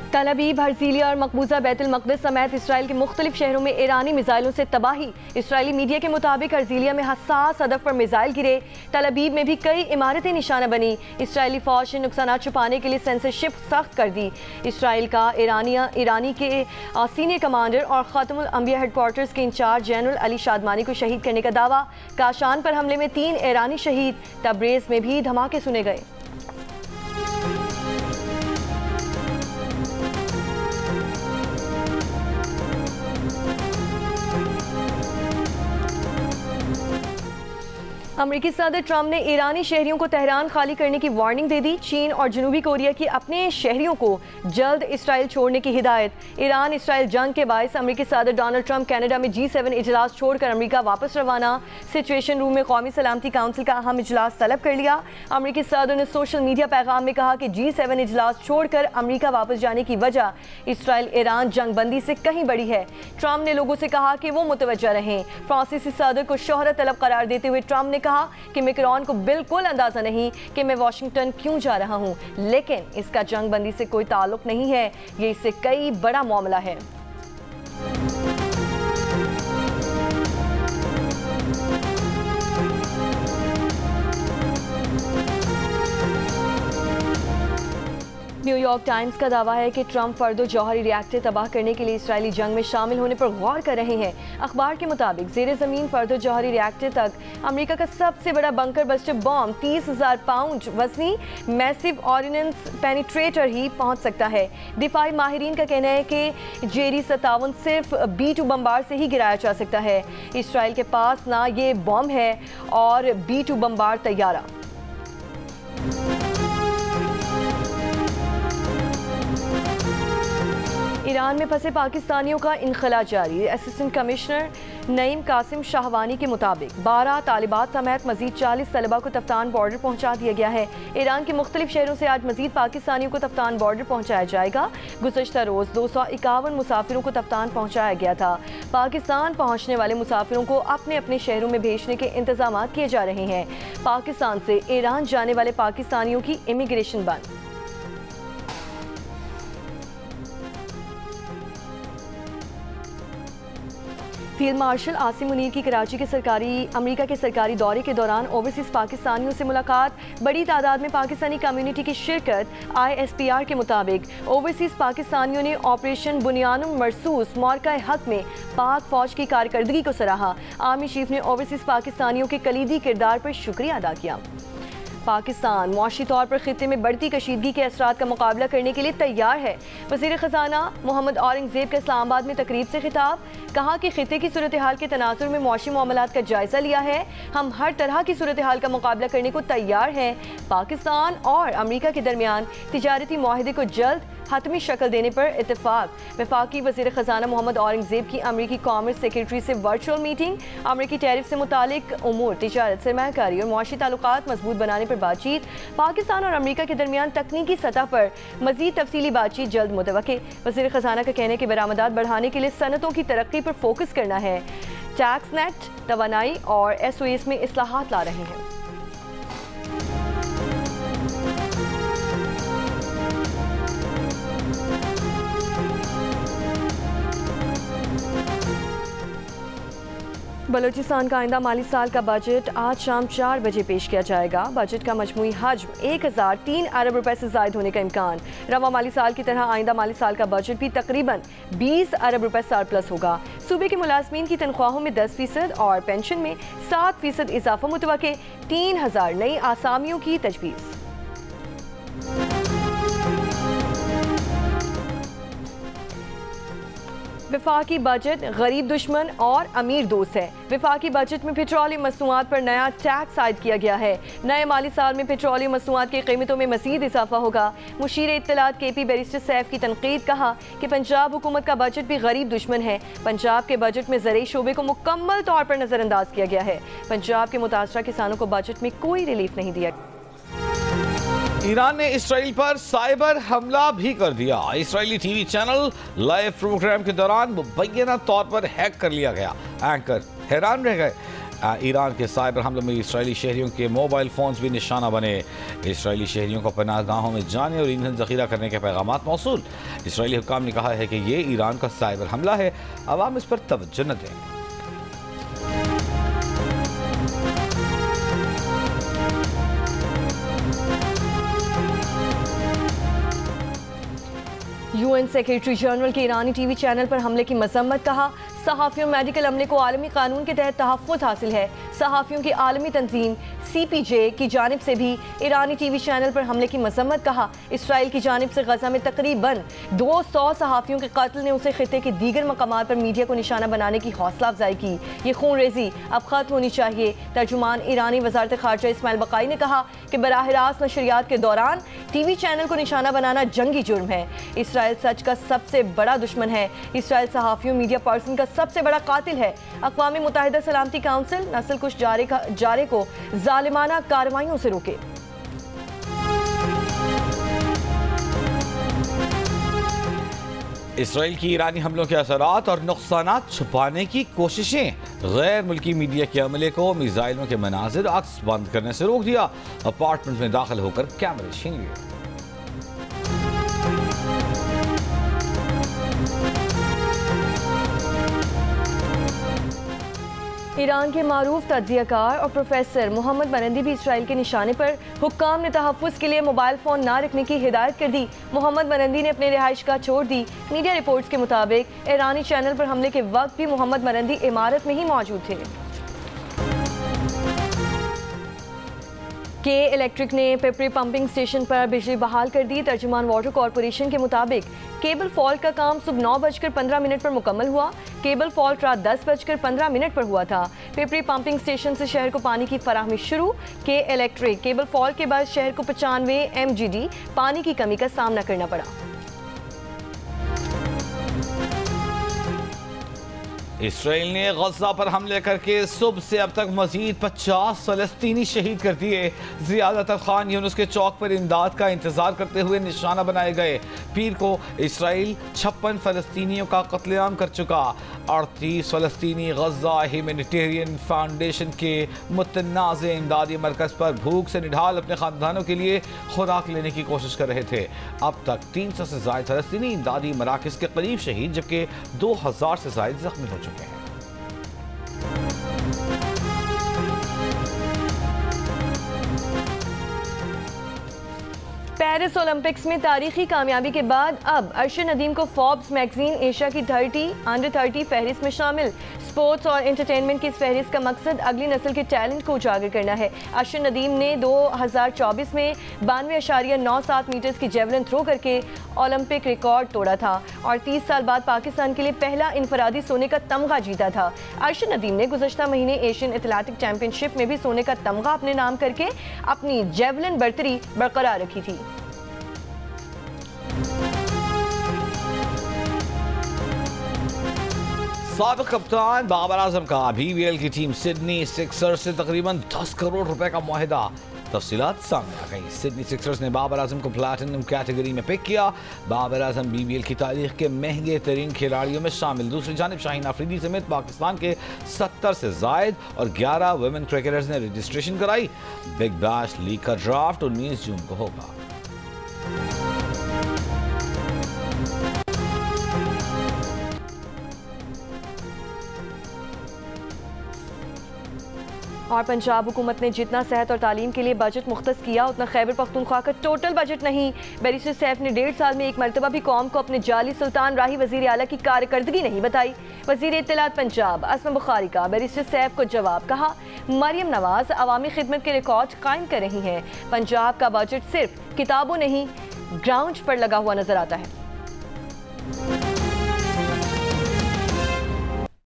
तल अबीब, हर्जीलिया और मकबूजा बैतुल मक़दिस समेत इसराइल के मुख्तलिफ शहरों में ईरानी मिसाइलों से तबाही। इसराइली मीडिया के मुताबिक हर्जीलिया में हसास हदफ पर मिसाइल गिरे। तल अबीब में भी कई इमारतें निशाना बनी। इसराइली फौज ने नुकसान छुपाने के लिए सेंसरशिप सख्त कर दी। इसराइल का ईरानी के सीनियर कमांडर और ख़ातमुल अंबिया हेडक्वार्टर्स के इंचार्ज जनरल अली शादमानी को शहीद करने का दावा। काशान पर हमले में 3 ईरानी शहीद। तब्रेज़ में भी धमाके सुने गए। अमेरिकी सदर ट्रंप ने ईरानी शहरियों को तेहरान खाली करने की वार्निंग दे दी। चीन और जनूबी कोरिया की अपने शहरियों को जल्द इसराइल छोड़ने की हिदायत। ईरान इसराइल जंग के बायस अमेरिकी सदर डोनाल्ड ट्रंप कनाडा में G7 इजलास छोड़कर अमेरिका वापस रवाना। सिचुएशन रूम में कौमी सलामती काउंसिल का अहम इजलास तलब कर लिया। अमेरिकी सदर ने सोशल मीडिया पैगाम में कहा कि G7 इजलास छोड़कर अमेरिका वापस जाने की वजह इसराइल ईरान जंगबंदी से कहीं बड़ी है। ट्रंप ने लोगों से कहा कि वो मुतवज्जा रहें। फ्रांसीसी सदर को शोहरत तलब करार देते हुए ट्रंप ने कहा कि मैक्रोन को बिल्कुल अंदाजा नहीं कि मैं वाशिंगटन क्यों जा रहा हूं, लेकिन इसका जंगबंदी से कोई ताल्लुक नहीं है, ये इससे कई बड़ा मामला है। न्यूयॉर्क टाइम्स का दावा है कि ट्रंप फर्दो जौहरी रिएक्टर तबाह करने के लिए इसराइली जंग में शामिल होने पर गौर कर रहे हैं। अखबार के मुताबिक ज़ेर ज़मीन फर्दो जौहरी रिएक्टर तक अमेरिका का सबसे बड़ा बंकर बस्टर बॉम्ब 30,000 पाउंड वजनी मैसिव ऑर्डिनेंस पेनिट्रेटर ही पहुंच सकता है। दिफाई माहिरीन का कहना है कि जेरी 57 सिर्फ B-2 बम्बार से ही गिराया जा सकता है। इसराइल के पास ना ये बॉम्ब है और B-2 बम्बार तैयारा। ईरान में फंसे पाकिस्तानियों का इनखला जारी। असिस्टेंट कमिश्नर नईम कासिम शाहवानी के मुताबिक 12 तालिबात समेत मजीद 40 तलबा को तफ्तान बॉर्डर पहुंचा दिया गया है। ईरान के मुख्तलिफ शहरों से आज मजीद पाकिस्तानियों को तफ्तान बॉर्डर पहुंचाया जाएगा। गुज़श्ता रोज़ 251 मुसाफिरों को तफ्तान पहुंचाया गया था। पाकिस्तान पहुंचने वाले मुसाफिरों को अपने अपने शहरों में भेजने के इंतजाम किए जा रहे हैं। पाकिस्तान से ईरान जाने वाले पाकिस्तानियों की इमिग्रेशन बंद। फील्ड मार्शल आसिम मुनीर की कराची के अमेरिका के सरकारी दौरे के दौरान ओवरसीज़ पाकिस्तानियों से मुलाकात। बड़ी तादाद में पाकिस्तानी कम्युनिटी की शिरकत। ISPR के मुताबिक ओवरसीज़ पाकिस्तानियों ने ऑपरेशन बुनियानुम मरसूस मौक़ा हक में पाक फौज की कारकर्दगी को सराहा। आर्मी चीफ ने ओवरसीज़ पाकिस्तानियों के कलीदी किरदार पर शुक्रिया अदा किया। पाकिस्तान मुआशी तौर पर खित्ते में बढ़ती कशीदगी के असरात का मुकाबला करने के लिए तैयार है। वज़ीर ख़जाना मोहम्मद औरंगज़ेब का इस्लामाबाद में तकरीब से खिताब। कहा कि खित्ते की सूरत हाल के तनाजुर में मुआशी मामलात का जायज़ा लिया है। हम हर तरह की सूरत हाल का मुकाबला करने को तैयार हैं। पाकिस्तान और अमेरिका के दरमियान तिजारती मुआहदे को जल्द हतमी शक्ल देने पर इत्तेफाक। वफाकी वज़ीर ख़जाना मोहम्मद औरंगज़ेब की अमेरिकी कॉमर्स सेक्रेटरी से वर्चुअल मीटिंग। अमेरिकी टैरिफ से मुतालिक उमूर, तिजारत, सरमायाकारी और मुआशी ताल्लुकात मजबूत बनाने पर बातचीत। पाकिस्तान और अमेरिका के दरमियान तकनीकी सतह पर मज़ीद तफसीली बातचीत जल्द मुतवक्के। वज़ीर ख़जाना का कहना है कि बरामदात बढ़ाने के लिए सनतों की तरक्की पर फोकस करना है। टैक्स नेट, तवानाई और SOS में इस्लाहात ला रहे हैं। बलूचिस्तान का आइंदा माली साल का बजट आज शाम 4 बजे पेश किया जाएगा। बजट का मजमूई हज्म 1003 अरब रुपए से ज़ायद होने का इम्कान। रवा माली साल की तरह आइंदा माली साल का बजट भी तकरीबन 20 अरब रुपए सरप्लस होगा। सूबे के मुलाजमीन की तनख्वाहों में 10% और पेंशन में 7% इजाफा मुतवक्के। 3000 नई आसामियों की तजवीज़। वफाकी बजट गरीब दुश्मन और अमीर दोस्त है। वफाकी बजट में पेट्रोलियम मसनूआत पर नया टैक्स आयद किया गया है। नए माली साल में पेट्रोलियम मसनूआत की कीमतों में मजीद इजाफा होगा। मुशीर इत्तलात KP बैरिस्टर सैफ की तनकीद। कहा कि पंजाब हुकूमत का बजट भी गरीब दुश्मन है। पंजाब के बजट में ज़राई शोबे को मुकम्मल तौर पर नज़रअंदाज किया गया है। पंजाब के मुतासरा किसानों को बजट में कोई रिलीफ नहीं दिया। ईरान ने इसराइल पर साइबर हमला भी कर दिया। Israeli TV channel live programme के दौरान मुबैना तौर पर हैक कर लिया गया। एंकर हैरान रह गए। ईरान के साइबर हमलों में इसराइली शहरियों के मोबाइल फ़ोन्स भी निशाना बने। इसराइली शहरियों को पनाह गाहों में जाने और ईंधन ज़ख़ीरा करने के पैगामात मौसूल। इसराइली हुक्काम ने कहा है कि ये ईरान का साइबर हमला है, अवाम इस पर तवज्जो न दें। UN सेक्रेटरी जनरल के ईरानी टीवी चैनल पर हमले की मजम्मत। कहा, सहाफ़ियों मेडिकल अमले को आलमी कानून के तहत तहफ़्फ़ुज़ हासिल है। सहाफ़ियों की आलमी तंजीम CPJ की जानिब से भी ईरानी टीवी चैनल पर हमले की मजम्मत। कहा, इसराइल की जानिब से गजा में तकरीबन 200 सहाफ़ियों के कत्ल ने उसे खित्ते के दीगर मकामात पर मीडिया को निशाना बनाने की हौसला अफजाई की। ये खून रेजी अब ख़त्म होनी चाहिए। तर्जुमान ईरानी वज़ारत ख़ारजा इस्माइल बक़ाई ने कहा कि बराह रास्त नशरियात के दौरान टीवी चैनल को निशाना बनाना जंगी जुर्म है। इसराइल सच का सबसे बड़ा दुश्मन है। इसराइल सहाफ़ियों मीडिया पर्सन का सबसे बड़ा कातिल है। अक़वाम मुत्तहिदा सलामती काउंसिल नस्ल कुश जारे को जालिमाना कार्रवाइयों से रोके। इसराइल की ईरानी हमलों के असरात और नुकसानात छुपाने की कोशिशें। गैर मुल्की मीडिया के अमले को मिसाइलों के मनाजिर अक्स बंद करने से रोक दिया। अपार्टमेंट में दाखिल होकर कैमरे छीन लिए। ईरान के मारूफ तज्ज़ियाकार और प्रोफेसर मोहम्मद मरंदी भी इसराइल के निशाने पर। हुक्काम ने तहफ़्फ़ुज़ के लिए मोबाइल फ़ोन ना रखने की हिदायत कर दी। मोहम्मद मरंदी ने अपने रिहाइश गाह छोड़ दी। मीडिया रिपोर्ट्स के मुताबिक ईरानी चैनल पर हमले के वक्त भी मोहम्मद मरंदी इमारत में ही मौजूद थे। के इलेक्ट्रिक ने पेपरी पंपिंग स्टेशन पर बिजली बहाल कर दी। तर्जुमान वाटर कॉरपोरेशन के मुताबिक केबल फॉल्ट का काम सुबह 9:15 पर मुकम्मल हुआ। केबल फॉल्ट रात 10:15 पर हुआ था। पेपरी पंपिंग स्टेशन से शहर को पानी की फराहमी शुरू। के इलेक्ट्रिक केबल फॉल्ट के बाद शहर को 95 MGD पानी की कमी का सामना करना पड़ा। इसराइल ने गजा पर हमले करके सुबह से अब तक मजीद 50 फ़लस्तीनी शहीद कर दिए। ज़ियादातर खान यूनुस के चौक पर इमदाद का इंतजार करते हुए निशाना बनाए गए। पीर को इसराइल 56 फ़लस्तीनियों का कत्लेआम कर चुका। 38 फ़लस्तीनी गजा ह्यूमैनिटेरियन फाउंडेशन के मुतनाज़ इमदादी मरकज़ पर भूख से निढाल अपने ख़ानदानों के लिए खुराक लेने की कोशिश कर रहे थे। अब तक 300 से ज़ायद फ़लस्तीनी इमदादी मराकज़ के करीब शहीद, जबकि 2000 से ज़ायद ज़ख्मी हो चुके हैं। पेरिस ओलंपिक्स में तारीखी कामयाबी के बाद अब अरशद नदीम को फोर्ब्स मैगजीन एशिया की 30 अंडर 30 फहरिस्त में शामिल। स्पोर्ट्स और एंटरटेनमेंट की इस फहरिस्त का मकसद अगली नस्ल के टैलेंट को उजागर करना है। अरशद नदीम ने 2024 में 92.97 मीटर्स की जेवलिन थ्रो करके ओलंपिक रिकॉर्ड तोड़ा था और 30 साल बाद पाकिस्तान के लिए पहला इनफरादी सोने का तमगा जीता था। अरशद नदीम ने गुज़श्ता महीने एशियन एथलेटिक चैंपियनशिप में भी सोने का तमगा अपने नाम करके अपनी जेवलिन बर्तरी बरकरार रखी थी। साबिक कप्तान बाबर आजम का BBL की टीम सिडनी सिक्सर्स से तकरीबन 10 करोड़ रुपए का मुआहिदा। तफसीलात सामने आ गई। सिडनी सिक्सर्स ने बाबर आजम को प्लैटिनम कैटेगरी में पिक किया। बाबर आजम BBL की तारीख के महंगे तरीन खिलाड़ियों में शामिल। दूसरी जानिब शाहीन अफरीदी समेत पाकिस्तान के 70 से जायद और 11 वुमेन क्रिकेटर्स ने रजिस्ट्रेशन कराई। बिग बैश लीग का ड्राफ्ट 19 जून को होगा। और पंजाब हुकूमत ने जितना सेहत और तालीम के लिए बजट मुख्तस किया, उतना खैबर पख्तूनख्वा का टोटल बजट नहीं। बैरिस्टर सैफ ने 1.5 साल में एक मरतबा भी कौम को अपने जाली सुल्तान राही वज़ीर आला की कारकर्दगी नहीं बताई। वज़ीर इत्तलात पंजाब असमा बुखारी का बैरिस्टर सैफ को जवाब। कहा, मरियम नवाज अवामी खिदमत के रिकॉर्ड कायम कर रही हैं। पंजाब का बजट सिर्फ किताबों नहीं ग्राउंड पर लगा हुआ नजर आता है।